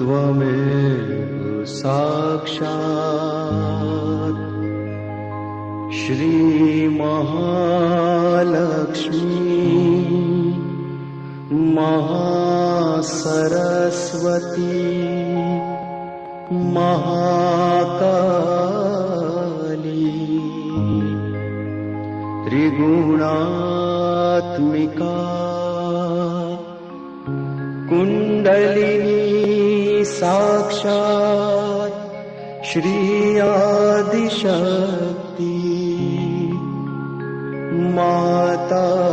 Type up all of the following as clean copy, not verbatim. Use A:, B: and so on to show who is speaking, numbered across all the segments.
A: त्वमेव साक्षात् श्री महालक्ष्मी महासरस्वती महाकाली त्रिगुणात्मिका कुंडलिनी साक्षात् श्री आदिशक्ति माताजी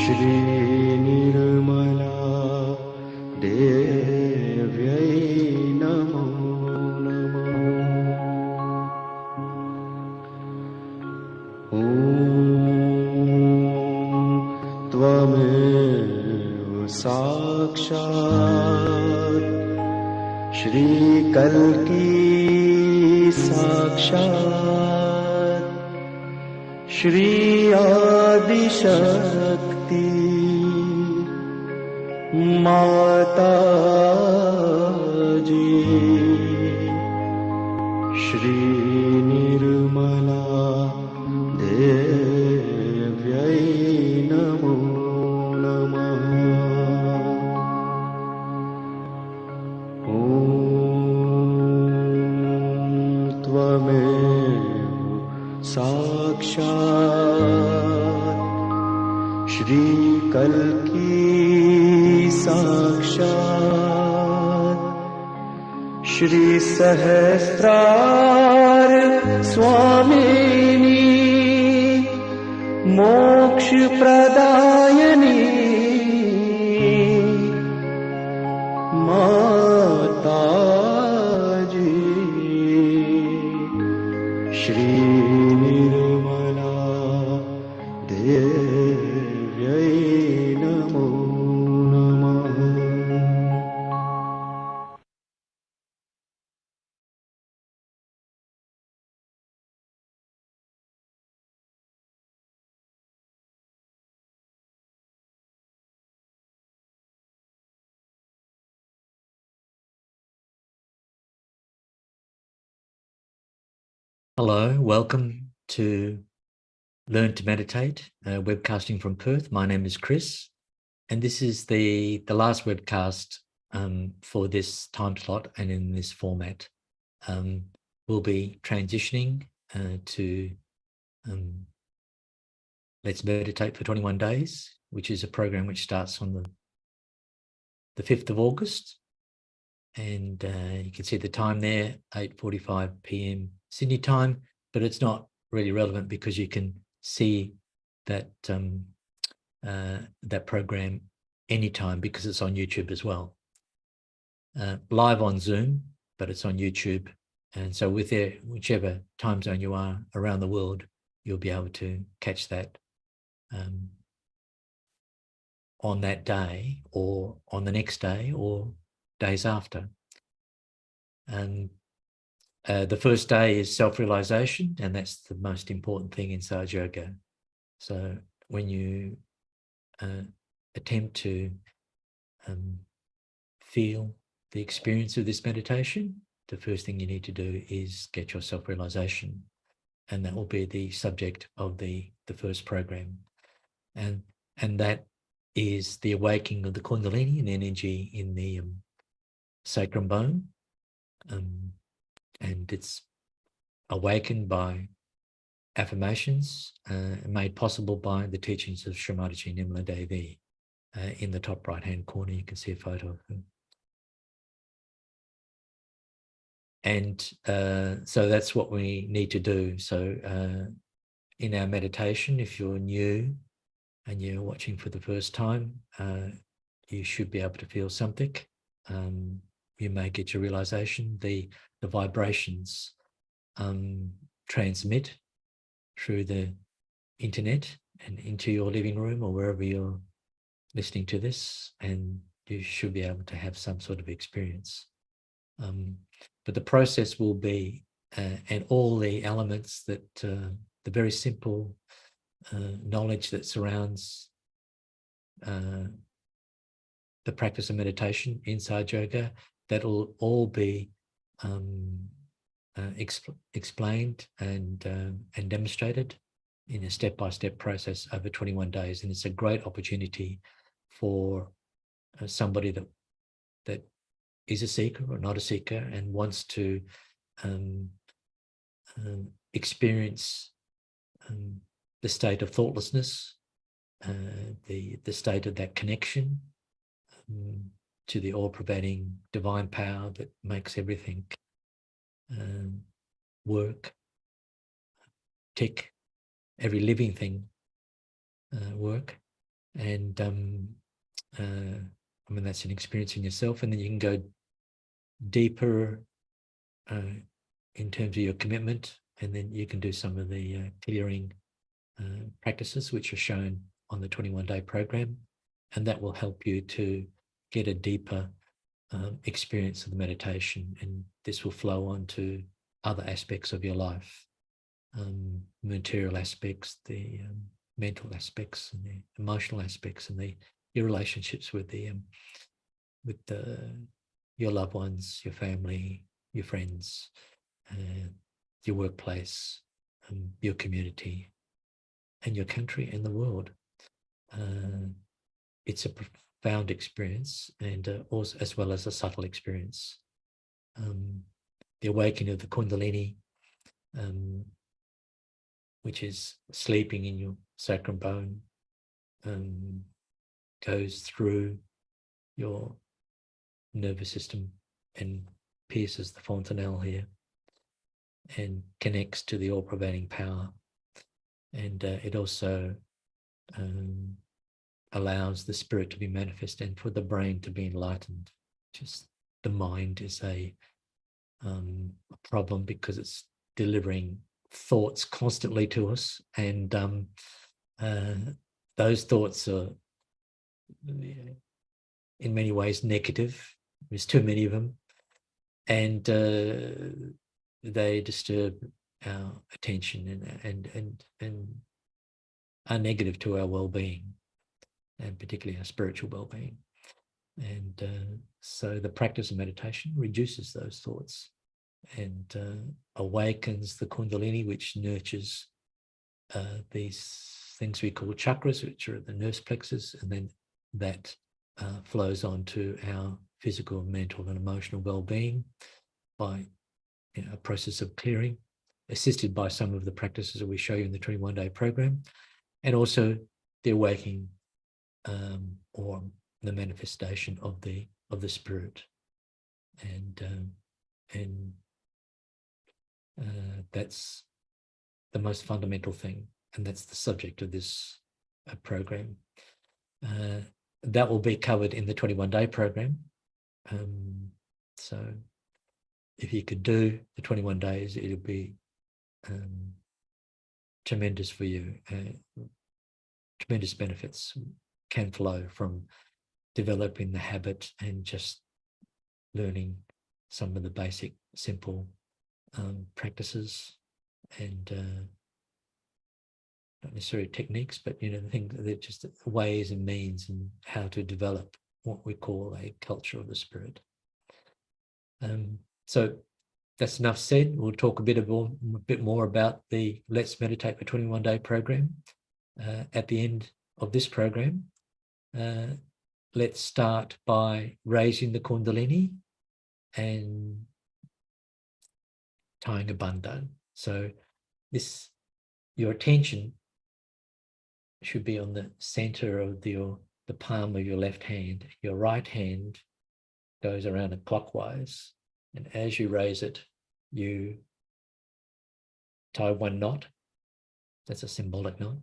A: श्री निर्मला देव्यै नमो नमः। ॐ त्वमेव साक्षात् श्री कल्की साक्षात् श्री आदिशक्ति माताजी श्री निर्मला देव्यै नमो नमः। ॐ त्वमेव साक्षात् श्री कल्की साक्षात् श्री सहस्रार स्वामिनी मोक्ष प्रदायिनी माताजी श्री निर्मला देव्यै नमो नमः।
B: Hello, welcome to Learn to Meditate, webcasting from Perth. My name is Chris, and this is the last webcast for this time slot and in this format. We'll be transitioning to Let's Meditate for 21 Days, which is a program which starts on the 5th of August. And you can see the time there, 8:45 p.m. Sydney time, but it's not really relevant because you can see that that program anytime because it's on YouTube as well. Live on Zoom, but it's on YouTube. And so whichever time zone you are around the world, you'll be able to catch that on that day or on the next day or days after. And the first day is self-realization, and that's the most important thing in Sahaja Yoga. So when you attempt to feel the experience of this meditation, the first thing you need to do is get your self-realization, and that will be the subject of the first program. And that is the awakening of the Kundalini and energy in the sacrum bone, and it's awakened by affirmations made possible by the teachings of Shri Mataji Nirmala Devi. In the top right hand corner you can see a photo of her. And so that's what we need to do. So in our meditation, if you're new and you're watching for the first time, you should be able to feel something. You may get your realization. The vibrations transmit through the internet and into your living room or wherever you're listening to this, and you should be able to have some sort of experience. But the process will be, and all the elements that, the very simple knowledge that surrounds the practice of meditation in Sahaja Yoga, that will all be explained and demonstrated in a step-by-step process over 21 days. And it's a great opportunity for somebody that is a seeker or not a seeker and wants to experience the state of thoughtlessness, the state of that connection to the all-pervading divine power that makes everything work, tick, every living thing work. And I mean, that's an experience in yourself. And then you can go deeper in terms of your commitment, and then you can do some of the clearing practices which are shown on the 21-day program, and that will help you to get a deeper experience of the meditation, and this will flow on to other aspects of your life, material aspects, the mental aspects, and the emotional aspects, and your relationships with your loved ones, your family, your friends, your workplace, your community, and your country and the world. It's a profound experience, and also as well as a subtle experience. The awakening of the Kundalini, which is sleeping in your sacrum bone, goes through your nervous system and pierces the fontanelle here and connects to the all-pervading power. And it also allows the spirit to be manifest and for the brain to be enlightened. Just the mind is a problem because it's delivering thoughts constantly to us, and those thoughts are in many ways negative. There's too many of them, and they disturb our attention and are negative to our well-being, and particularly our spiritual well-being. And so the practice of meditation reduces those thoughts and awakens the Kundalini, which nurtures these things we call chakras, which are the nerve plexus, and then that flows on to our physical, mental, and emotional well-being by a process of clearing, assisted by some of the practices that we show you in the 21-day program, and also the awakening or the manifestation of the spirit, and that's the most fundamental thing, and that's the subject of this program. That will be covered in the 21-day program. So if you could do the 21 days, it'll be tremendous for you. Tremendous benefits can flow from developing the habit and just learning some of the basic, simple practices, and not necessarily techniques, but the things, they're just ways and means and how to develop what we call a culture of the spirit. So that's enough said. We'll talk a bit more about the Let's Meditate for 21-day program at the end of this program. Let's start by raising the Kundalini and tying a bandhan. So your attention should be on the center of the palm of your left hand. Your right hand goes around it clockwise, and as you raise it, you tie one knot. That's a symbolic knot.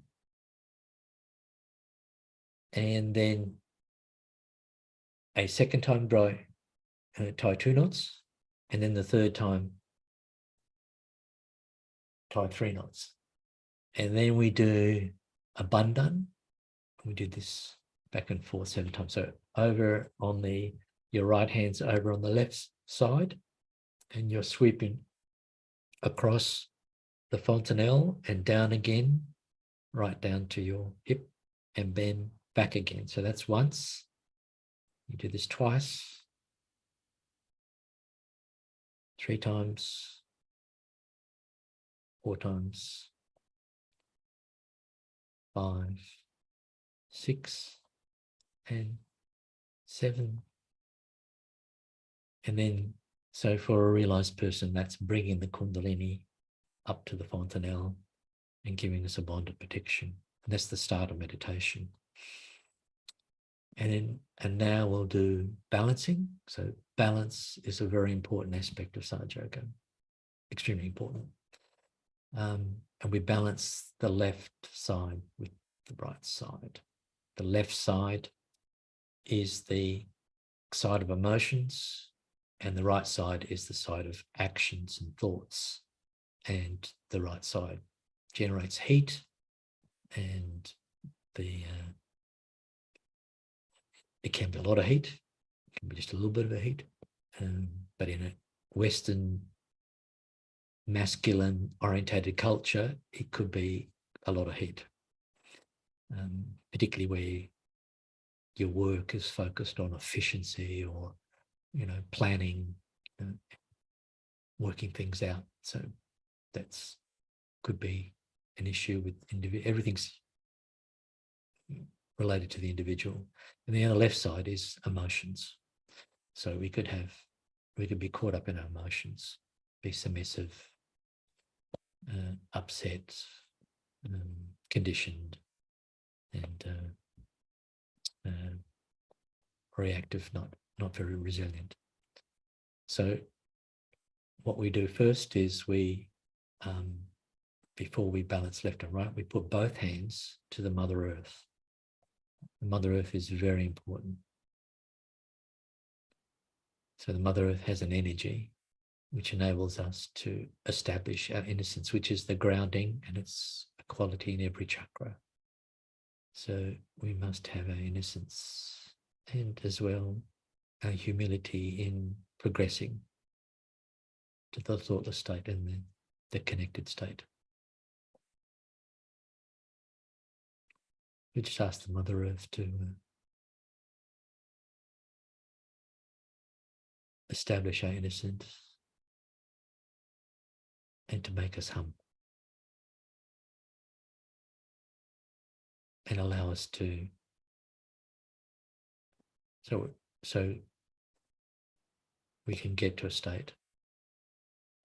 B: And then a second time tie two knots, and then the third time tie 3 knots. And then we do a bandhan. We do this back and forth 7 times. So over on your right hand's over on the left side, and you're sweeping across the fontanelle and down again, right down to your hip, and then back again. So that's once. You do this twice, 3 times, 4 times, 5, 6, and 7. And then, so for a realized person, that's bringing the Kundalini up to the fontanelle and giving us a bond of protection. And that's the start of meditation. And now we'll do balancing. So balance is a very important aspect of Sahaja Yoga, extremely important. And we balance the left side with the right side. The left side is the side of emotions, and the right side is the side of actions and thoughts. And the right side generates heat, and it can be a lot of heat, it can be just a little bit of a heat, but in a Western masculine orientated culture, it could be a lot of heat, particularly where your work is focused on efficiency or, planning, working things out. So that's could be an issue with everything's related to the individual. And the other left side is emotions. So we could be caught up in our emotions, be submissive, upset, conditioned, and reactive, not very resilient. So what we do first is before we balance left and right, we put both hands to the Mother Earth. The Mother Earth is very important. So the Mother Earth has an energy which enables us to establish our innocence, which is the grounding, and it's a quality in every chakra. So we must have our innocence and as well our humility in progressing to the thoughtless state and the connected state. We just ask the Mother Earth to establish our innocence and to make us humble and allow us to so we can get to a state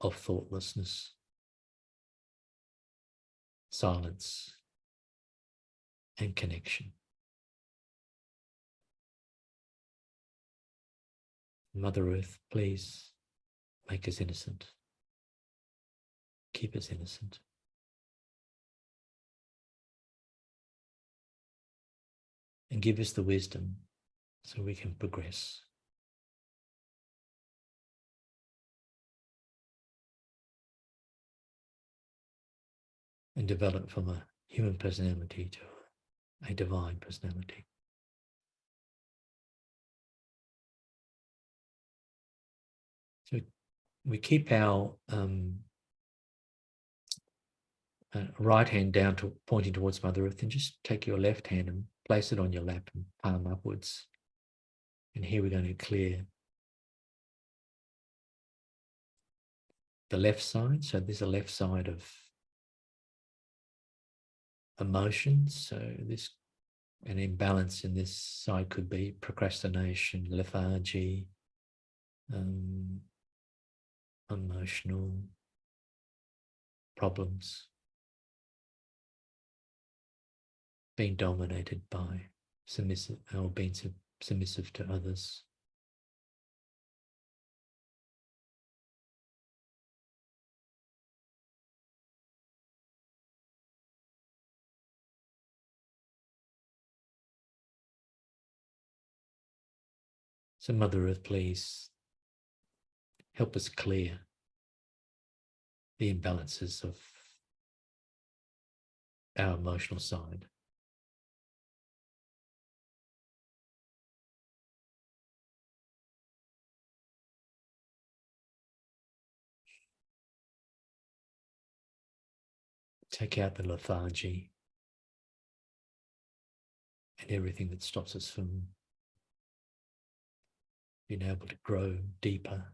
B: of thoughtlessness, silence, and connection. Mother Earth, please make us innocent. Keep us innocent. And give us the wisdom so we can progress. And develop from a human personality to a divine personality. So we keep our right hand down to pointing towards Mother Earth, and just take your left hand and place it on your lap and palm upwards. And here we're going to clear the left side. So there's a left side of emotions. So an imbalance in this side could be procrastination, lethargy, emotional problems, being dominated by submissive or being submissive to others. So Mother Earth, please help us clear the imbalances of our emotional side. take out the lethargy and everything that stops us from being able to grow deeper.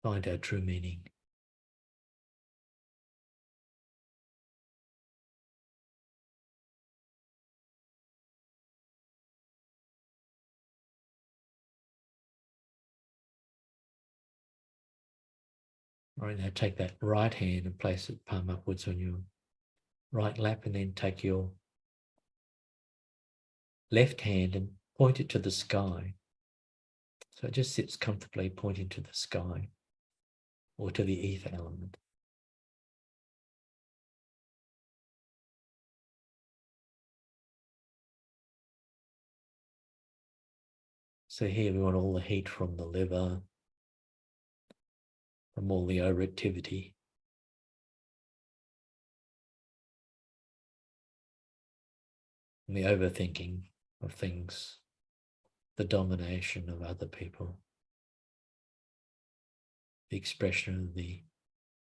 B: Find our true meaning. Right, now take that right hand and place it palm upwards on your right lap, and then take your left hand and point it to the sky. So it just sits comfortably pointing to the sky or to the ether element. So here we want all the heat from the liver, from all the overactivity. And the overthinking of things, the domination of other people, the expression of the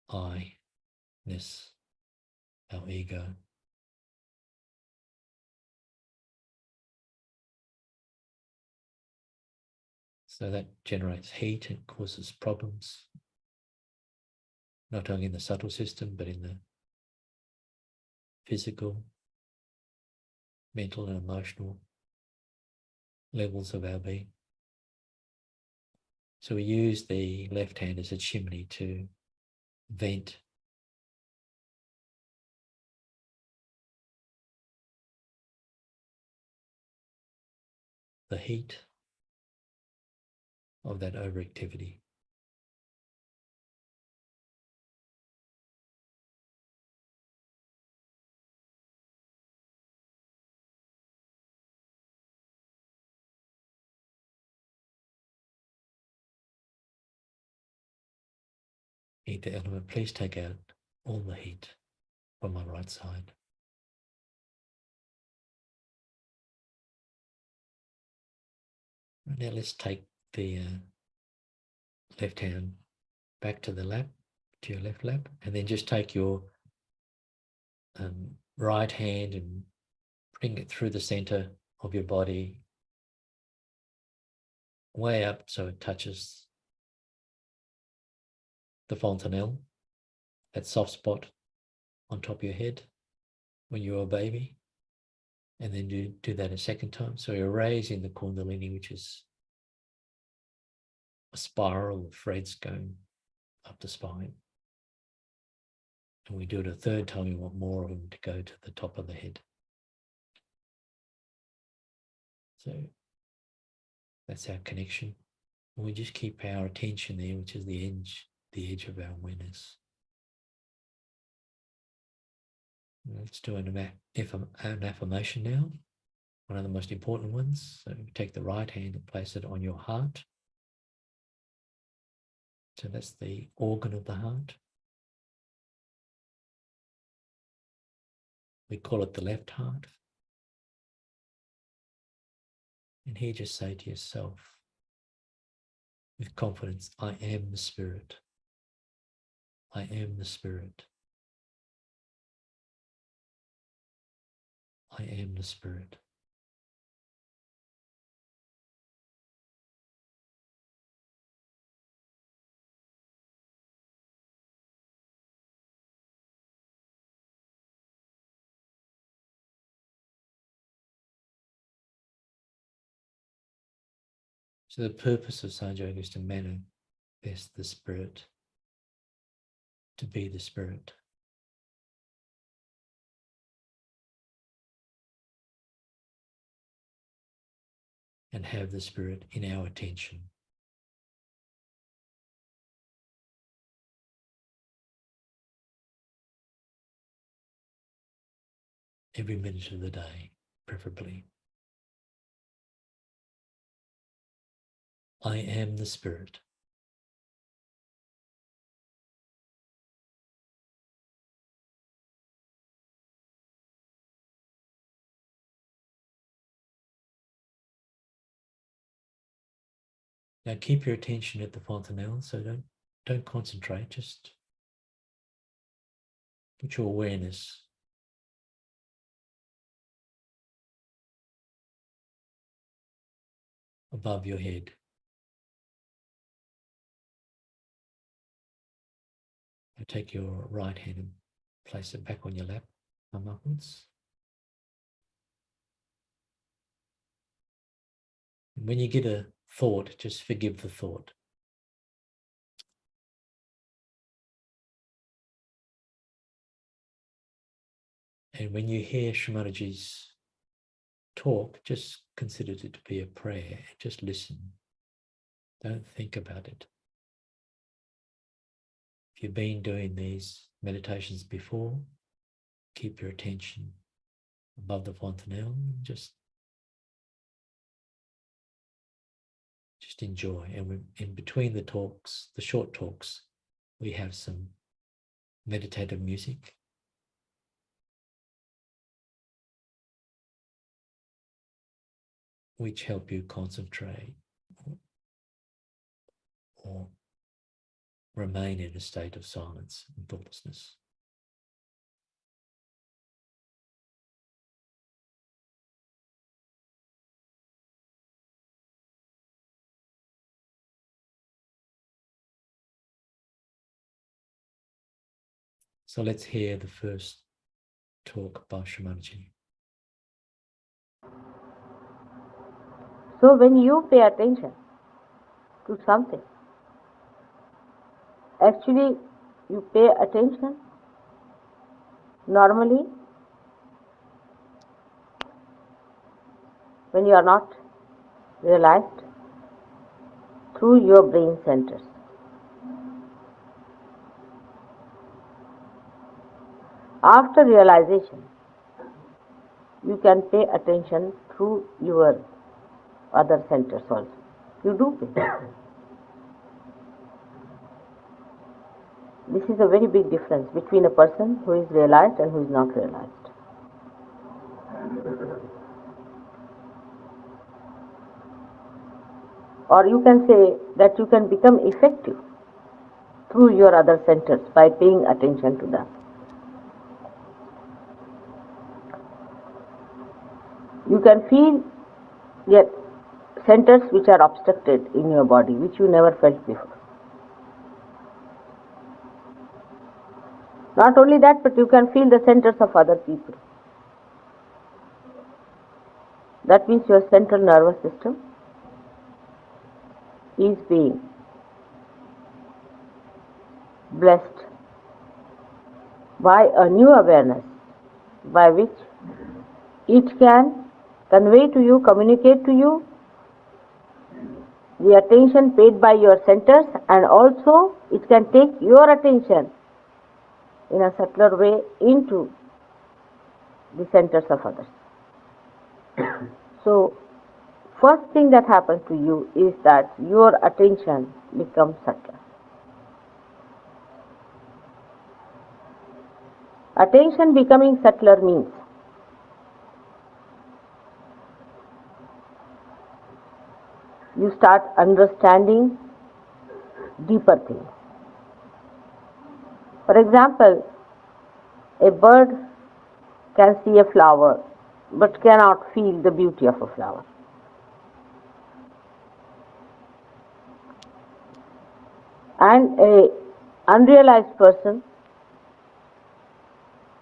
B: I-ness, our ego. So that generates heat and causes problems, not only in the subtle system, but in the physical, mental and emotional levels of our being. So we use the left hand as a chimney to vent the heat of that overactivity. Ether element, please take out all the heat from my right side. Now let's take the left hand back to the lap, to your left lap, and then just take your right hand and bring it through the center of your body, way up so it touches the fontanelle, that soft spot on top of your head when you were a baby. And then do that a second time. So you're raising the Kundalini, which is a spiral of threads going up the spine. And we do it a third time, we want more of them to go to the top of the head. So that's our connection. And we just keep our attention there, which is the edge of our awareness. Let's do an affirmation now, one of the most important ones. So take the right hand and place it on your heart. So that's the organ of the heart. We call it the left heart. And here just say to yourself, with confidence, I am the Spirit. I am the Spirit. I am the Spirit. So the purpose of Sahaja Yoga is to manifest the Spirit, to be the Spirit. And have the Spirit in our attention. Every minute of the day, preferably. I am the Spirit. Now keep your attention at the fontanelle, so don't concentrate, just put your awareness above your head. Now take your right hand and place it back on your lap, thumb upwards. And when you get a thought, just forgive the thought. And when you hear Shri Mataji's talk, just consider it to be a prayer. Just listen. Don't think about it. If you've been doing these meditations before, keep your attention above the fontanelle. Just enjoy. And in between the talks, the short talks, we have some meditative music. Which help you concentrate or remain in a state of silence and thoughtlessness. So let's hear the first talk by Shri Mataji.
C: So when you pay attention to something, actually you pay attention normally when you are not realized through your brain centers. After realization, you can pay attention through your other centers also. You do pay. This is a very big difference between a person who is realized and who is not realized. Or you can say that you can become effective through your other centers by paying attention to them. You can feel yet centers which are obstructed in your body, which you never felt before. Not only that, but you can feel the centers of other people. That means your central nervous system is being blessed by a new awareness by which it can convey to you, communicate to you the attention paid by your centers, and also it can take your attention in a subtler way into the centers of others. So, first thing that happens to you is that your attention becomes subtler. Attention becoming subtler means you start understanding deeper things. For example, a bird can see a flower but cannot feel the beauty of a flower. And an unrealized person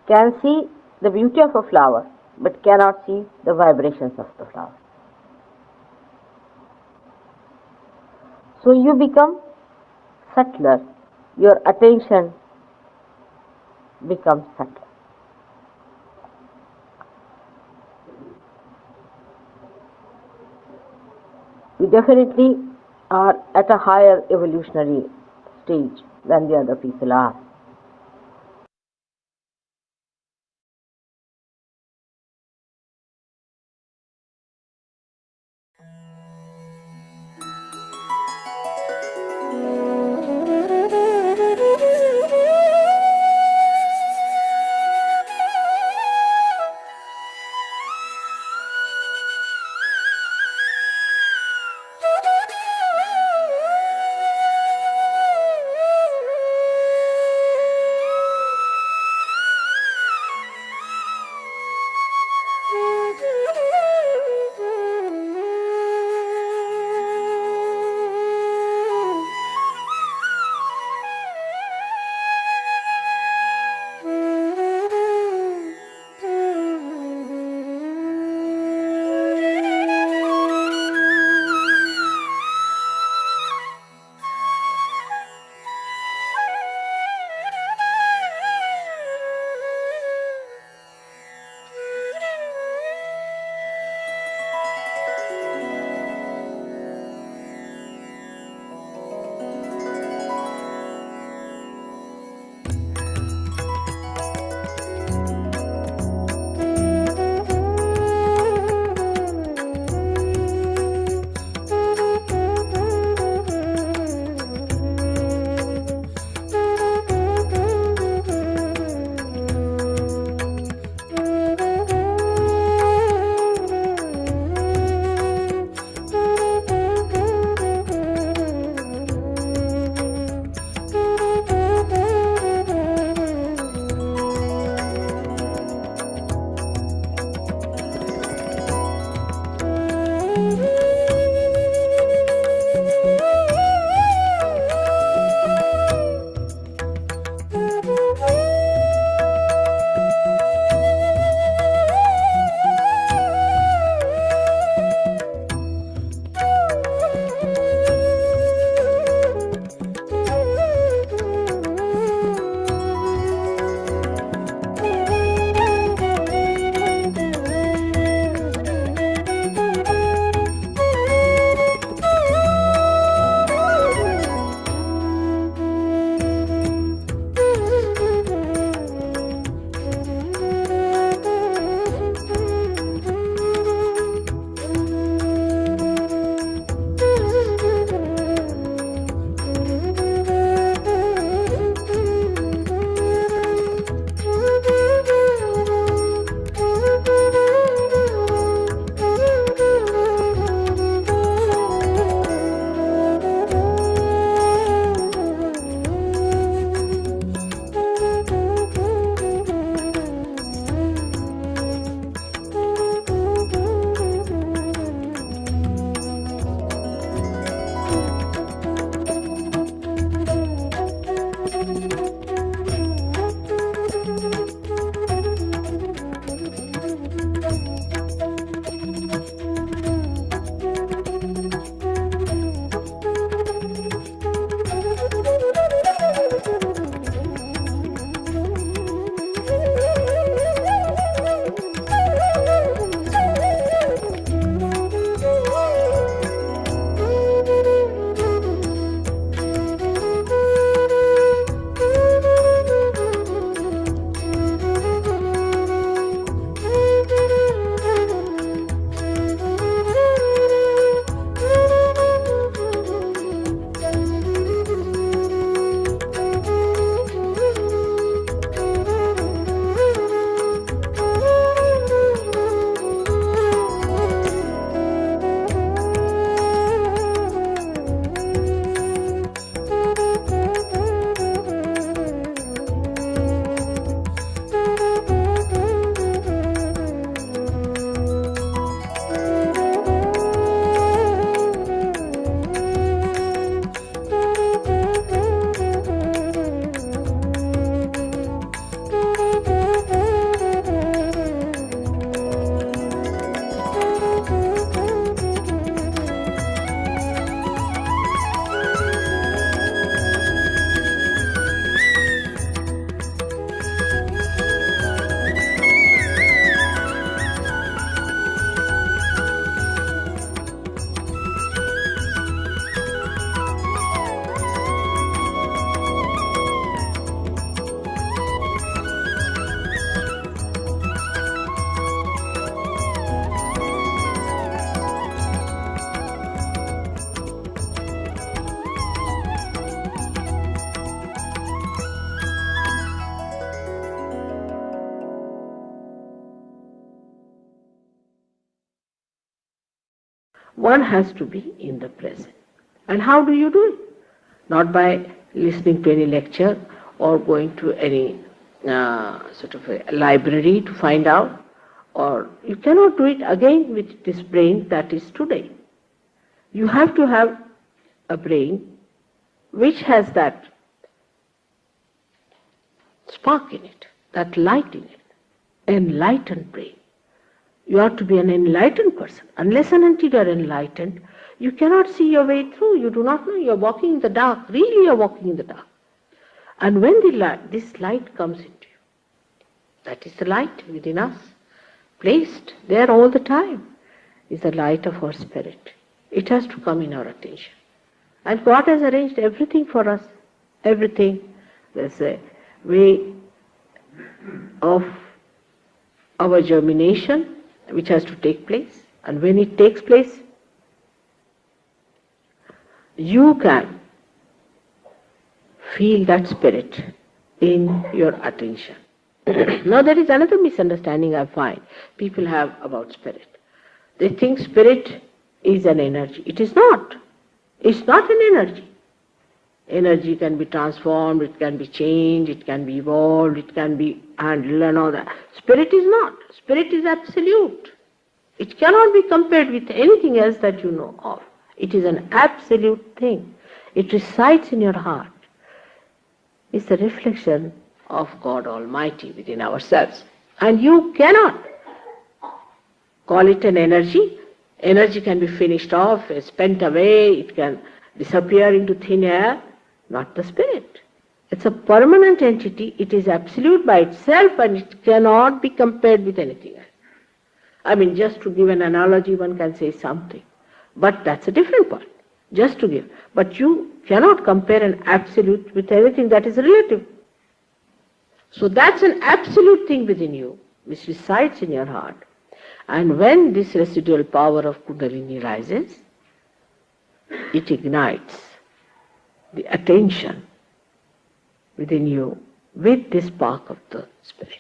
C: can see the beauty of a flower but cannot see the vibrations of the flower. So you become subtler, your attention becomes subtler. You definitely are at a higher evolutionary stage than the other people are. one has to be in the present. And how do you do it? Not by listening to any lecture or going to any sort of a library to find out, or you cannot do it again with this brain that is today. You have to have a brain which has that spark in it, that light in it, enlightened brain. You are to be an enlightened person. Unless and until you are enlightened, you cannot see your way through. You do not know. You are walking in the dark. Really, you are walking in the dark. And when this light comes into you, that is the light within us, placed there all the time, is the light of our spirit. It has to come in our attention. And God has arranged everything for us. Everything. There's a way of our germination which has to take place. And when it takes place, you can feel that spirit in your attention. Now there is another misunderstanding I find people have about spirit. They think spirit is an energy. It is not. It's not an energy. Energy can be transformed, it can be changed, it can be evolved, it can be handled and all that. Spirit is not. Spirit is absolute. It cannot be compared with anything else that you know of. It is an absolute thing. It resides in your heart. It's the reflection of God Almighty within ourselves. And you cannot call it an energy. Energy can be finished off, spent away, it can disappear into thin air. Not the spirit. It's a permanent entity. It is absolute by itself and it cannot be compared with anything else. I mean, just to give an analogy, one can say something. But that's a different point. Just to give. But you cannot compare an absolute with anything that is relative. So that's an absolute thing within you, which resides in your heart. And when this residual power of Kundalini rises, it ignites the attention within you with this spark of the spirit.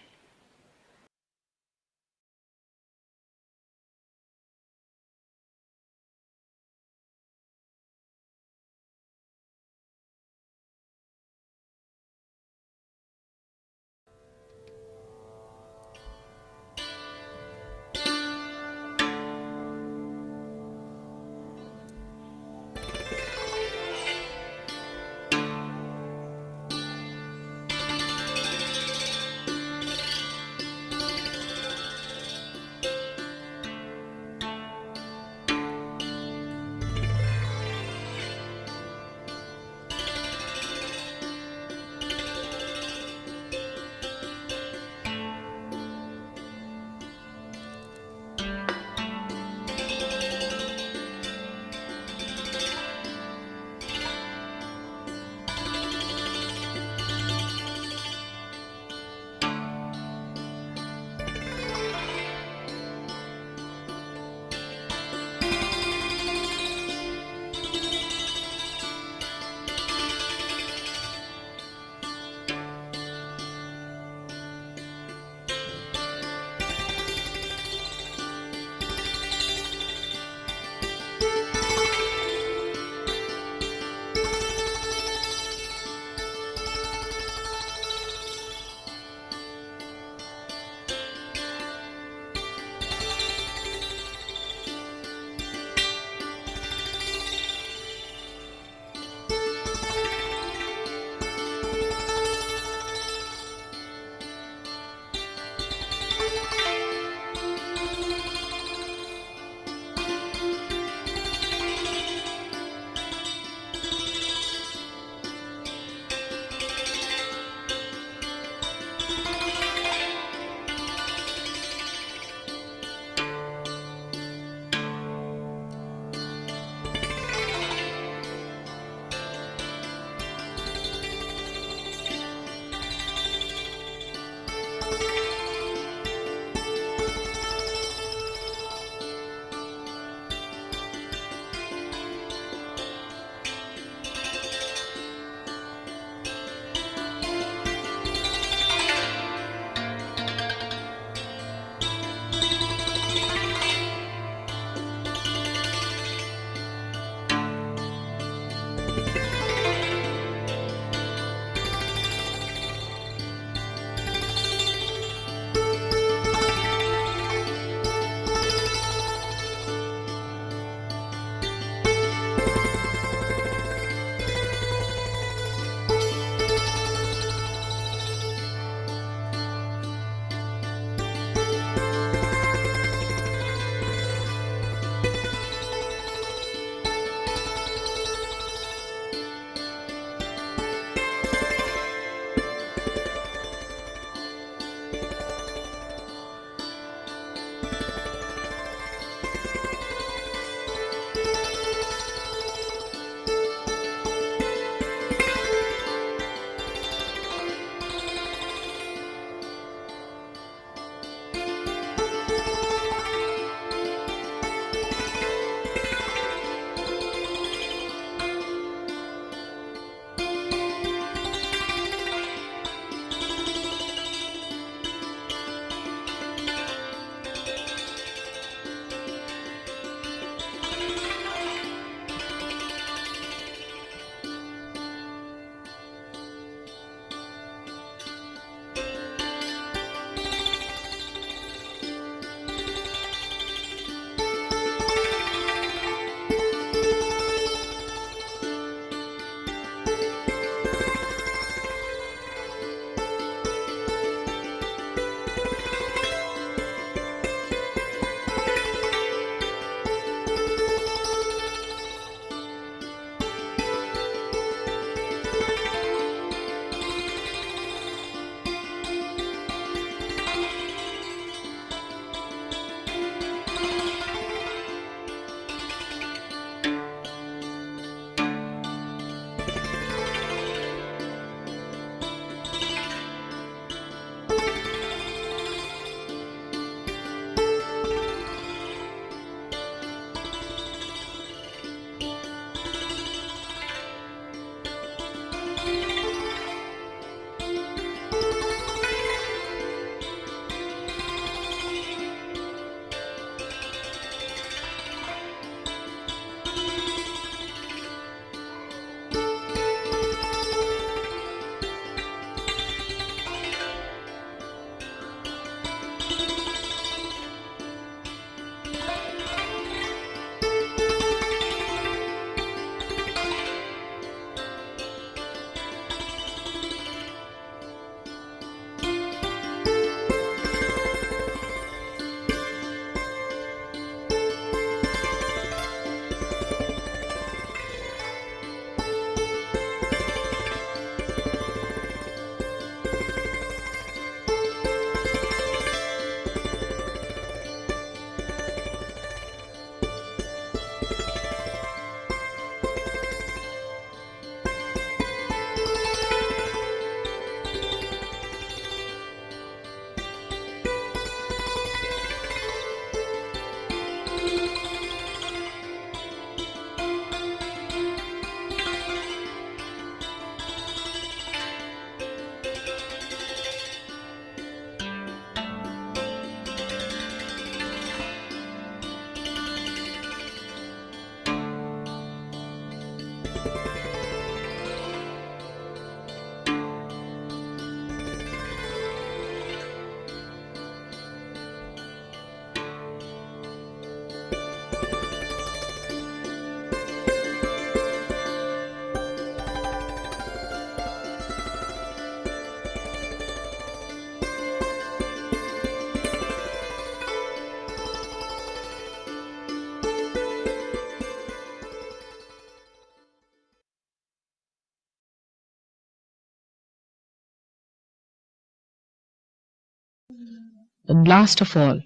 C: And last of all,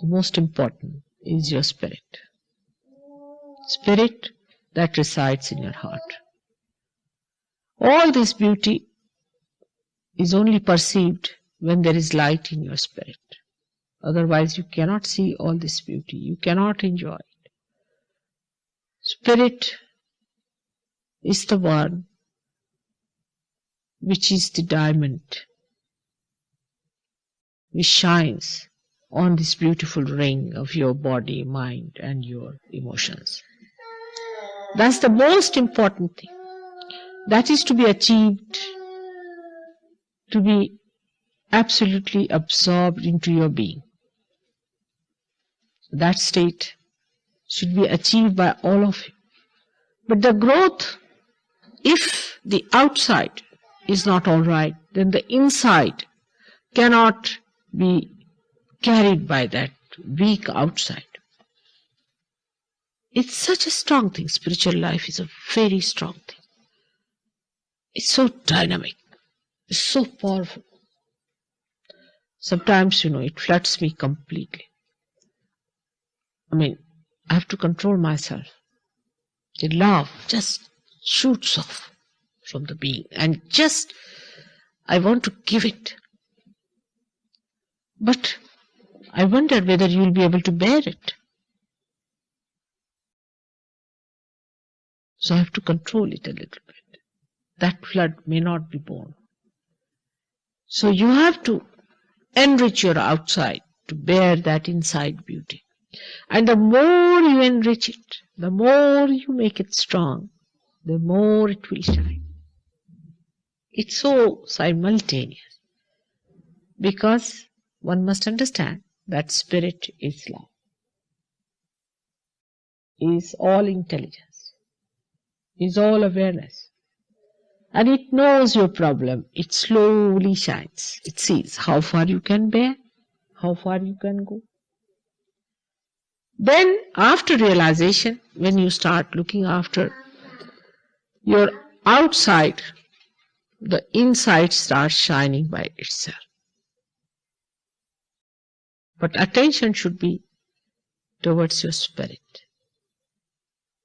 C: the most important is your spirit. Spirit that resides in your heart. All this beauty is only perceived when there is light in your spirit. Otherwise, you cannot see all this beauty. You cannot enjoy it. Spirit is the one which is the diamond which shines on this beautiful ring of your body, mind, and your emotions. That's the most important thing. That is to be achieved, to be absolutely absorbed into your being. That state should be achieved by all of you. But the growth, if the outside is not all right, then the inside cannot be carried by that weak outside. It's such a strong thing. Spiritual life is a very strong thing. It's so dynamic. It's so powerful. Sometimes, it floods me completely. I have to control myself. The love just shoots off from the being and I want to give it. But I wonder whether you'll be able to bear it. So I have to control it a little bit. That flood may not be borne. So you have to enrich your outside to bear that inside beauty. And the more you enrich it, the more you make it strong, the more it will shine. It's so simultaneous. Because one must understand that spirit is love, is all intelligence, is all awareness. And it knows your problem. It slowly shines. It sees how far you can bear, how far you can go. Then after realization, when you start looking after your outside, the inside starts shining by itself. But attention should be towards your spirit.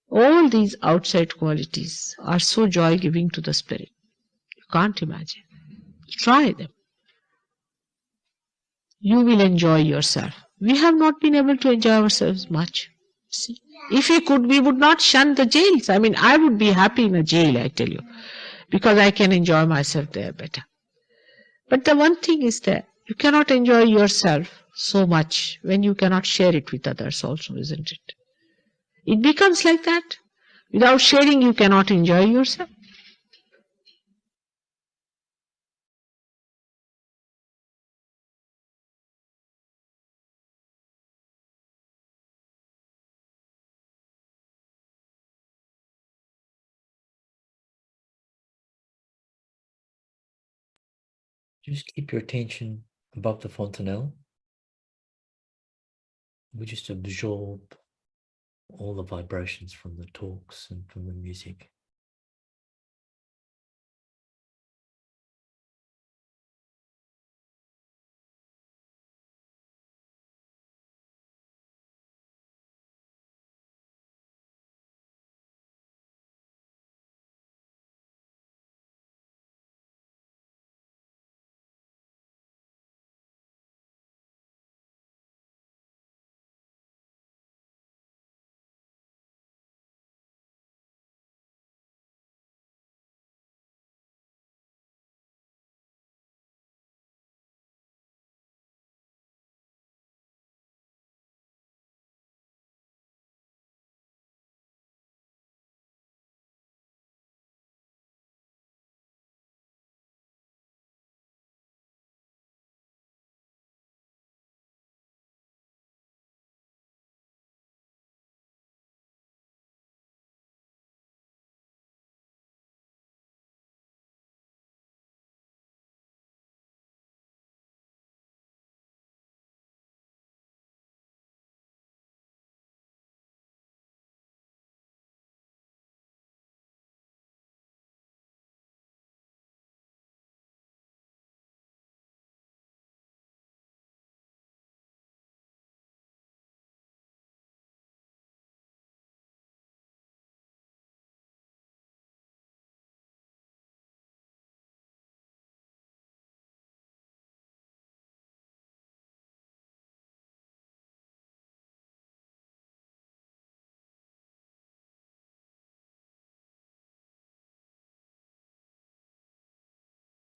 C: All these outside qualities are so joy-giving to the spirit. You can't imagine. Try them. You will enjoy yourself. We have not been able to enjoy ourselves much. See? If we could, we would not shun the jails. I would be happy in a jail, I tell you, because I can enjoy myself there better. But the one thing is that you cannot enjoy yourself so much when you cannot share it with others also, isn't it? It becomes like that. Without sharing, you cannot enjoy yourself.
B: Just keep your attention above the fontanelle. We just absorb all the vibrations from the talks and from the music.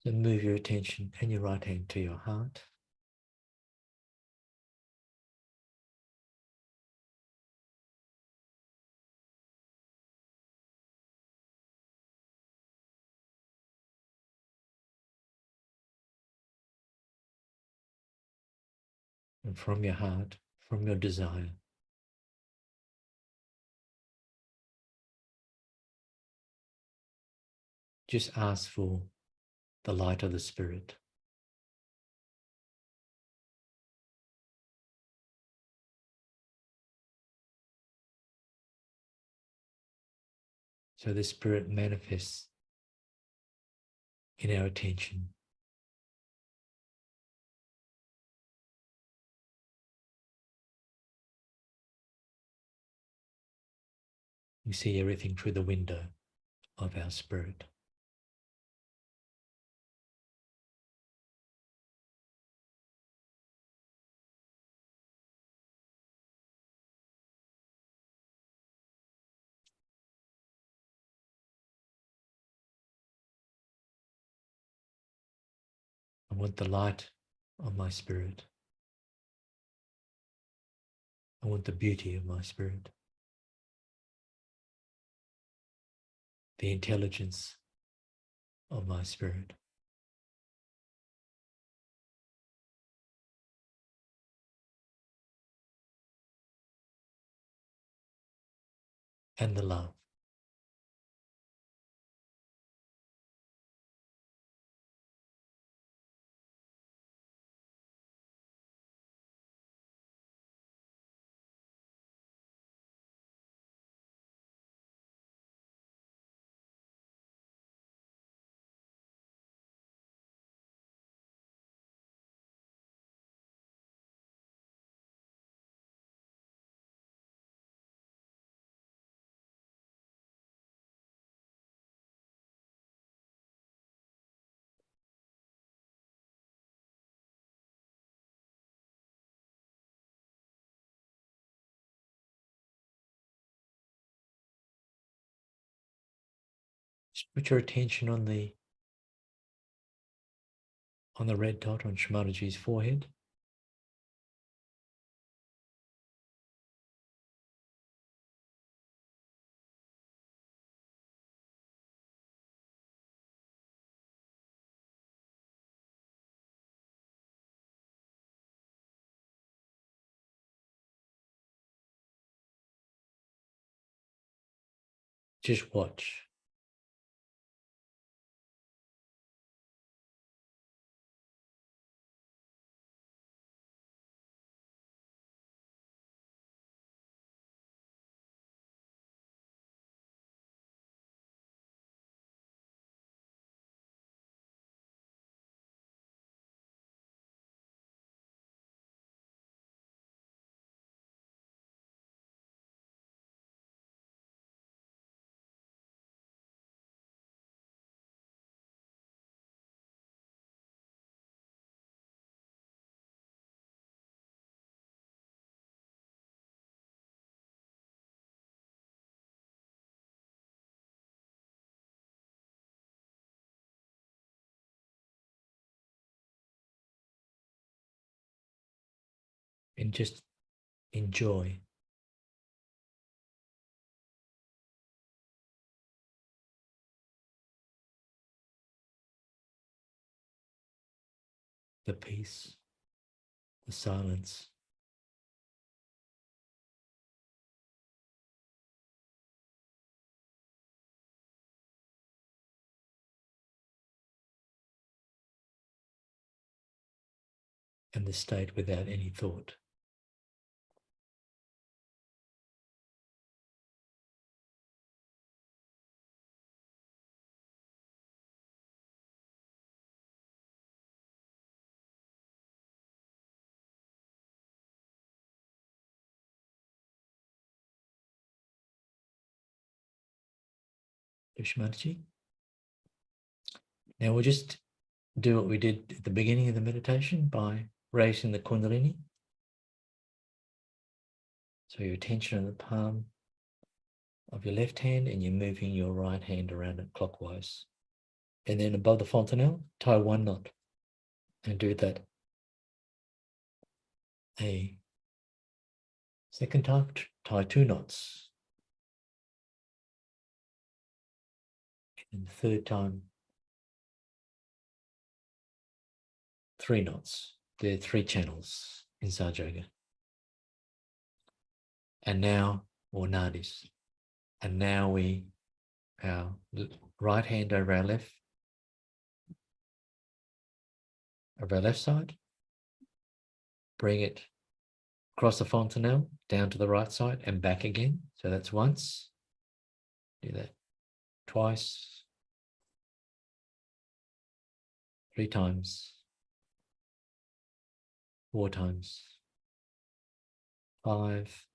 B: So move your attention and your right hand to your heart. And from your heart, from your desire, just ask for the light of the Spirit. So the Spirit manifests in our attention. We see everything through the window of our spirit. I want the light of my spirit. I want the beauty of my spirit. The intelligence of my spirit. And the love. Just put your attention on the red dot on Shri Mataji's forehead. Just watch. And just enjoy the peace, the silence, and the state without any thought. Shri Mataji. Now we'll just do what we did at the beginning of the meditation by raising the Kundalini. So your attention on the palm of your left hand and you're moving your right hand around it clockwise. and then above the fontanelle, tie 1 knot, and do that a second time, tie 2 knots, and the third time, 3 knots. There are 3 channels in Sahaja Yoga. And now, or nadis, and now our right hand over our left side, bring it across the fontanelle, down to the right side and back again. So that's once, do that twice, 3 times, 4 times, 5,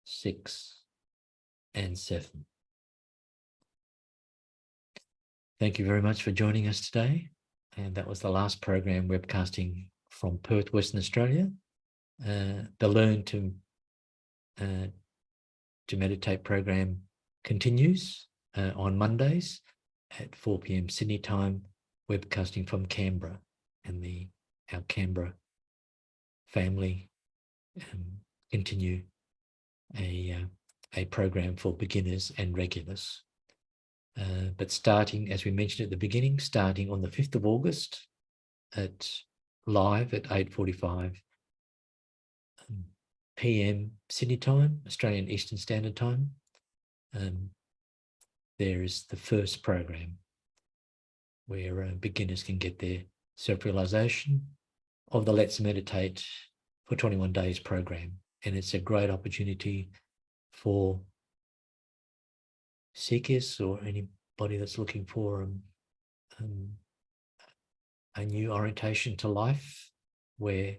B: 6, and 7. Thank you very much for joining us today. And that was the last program webcasting from Perth, Western Australia. The Learn to Meditate program continues on Mondays at 4 p.m. Sydney time, webcasting from Canberra, and our Canberra family continue a program for beginners and regulars. But starting, as we mentioned at the beginning, starting on the 5th of August live at 8:45 p.m. Sydney time, Australian Eastern Standard Time, there is the first program where beginners can get their self-realization of the Let's Meditate for 21 Days program. And it's a great opportunity for seekers or anybody that's looking for a new orientation to life, where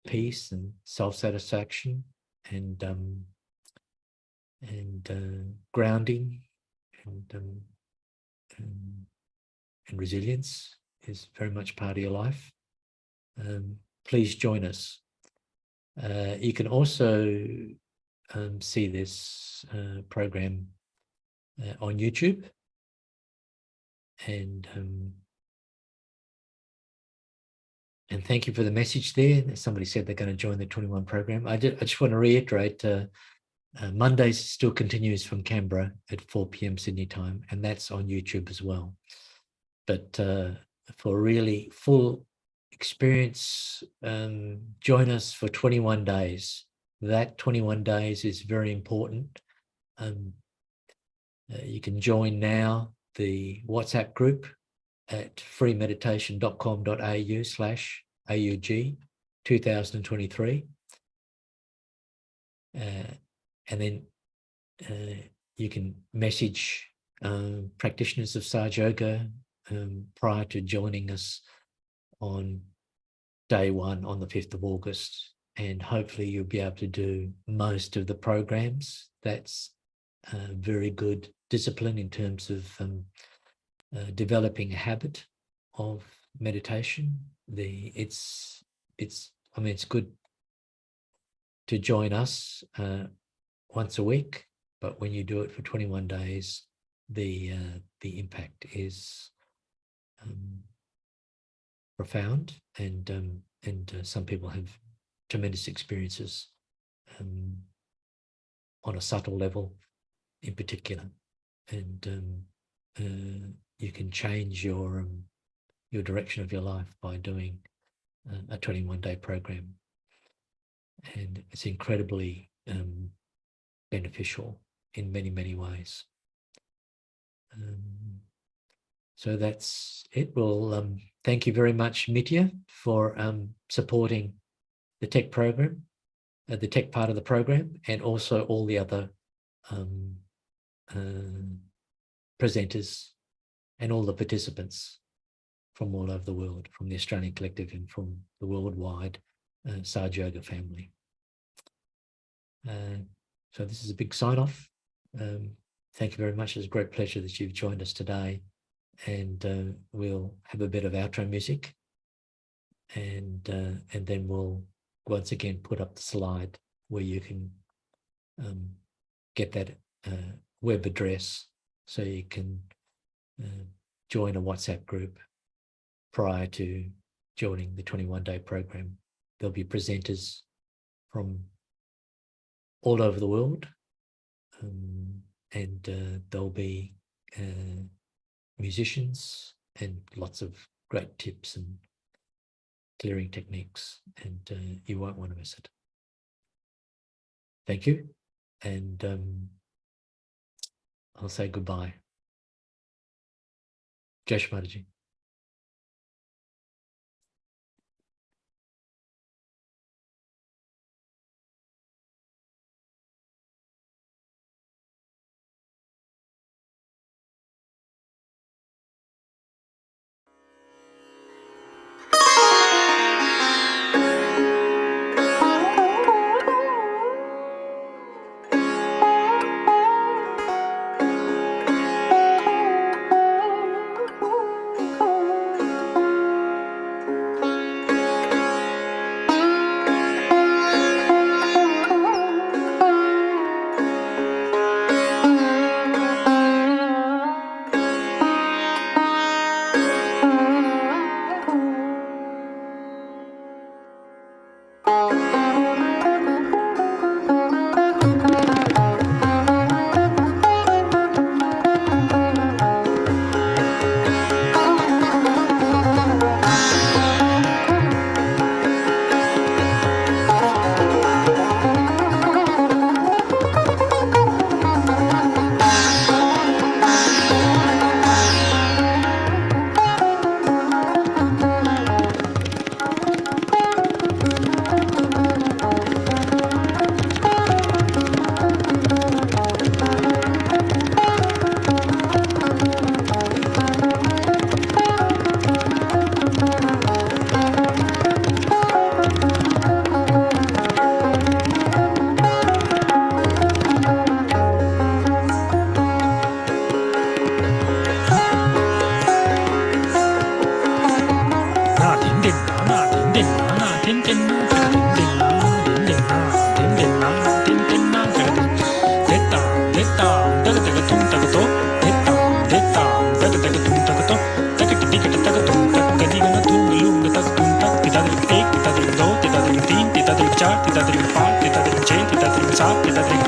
B: peace and self-satisfaction and grounding and resilience is very much part of your life. Please join us. You can also see this program on YouTube, and thank you for the message there. Somebody said they're going to join the 21 program. I just want to reiterate, Mondays still continues from Canberra at 4 p.m. Sydney time, and that's on YouTube as well. But for really full experience, join us for 21 days. That 21 days is very important. You can join now the WhatsApp group at freemeditation.com.au/AUG 2023. And then you can message practitioners of Sahaja Yoga prior to joining us on day 1 on the 5th of August. And hopefully you'll be able to do most of the programs. That's very good discipline in terms of developing a habit of meditation. It's good to join us once a week, but when you do it for 21 days, the impact is profound, and some people have tremendous experiences on a subtle level in particular, and you can change your direction of your life by doing a 21-day program, and it's incredibly beneficial in many, many ways. So that's it. Well, thank you very much, Mitya, for supporting the tech program, the tech part of the program, and also all the other presenters and all the participants from all over the world, from the Australian Collective and from the worldwide Sahaja Yoga family. So this is a big sign-off. Thank you very much. It's a great pleasure that you've joined us today, and we'll have a bit of outro music, and then we'll once again put up the slide where you can get that web address so you can join a WhatsApp group prior to joining the 21-day program. There'll be presenters from all over the world, and there'll be musicians and lots of great tips and clearing techniques, and you won't want to miss it. Thank you, and I'll say goodbye. Shri Mataji.
D: Tita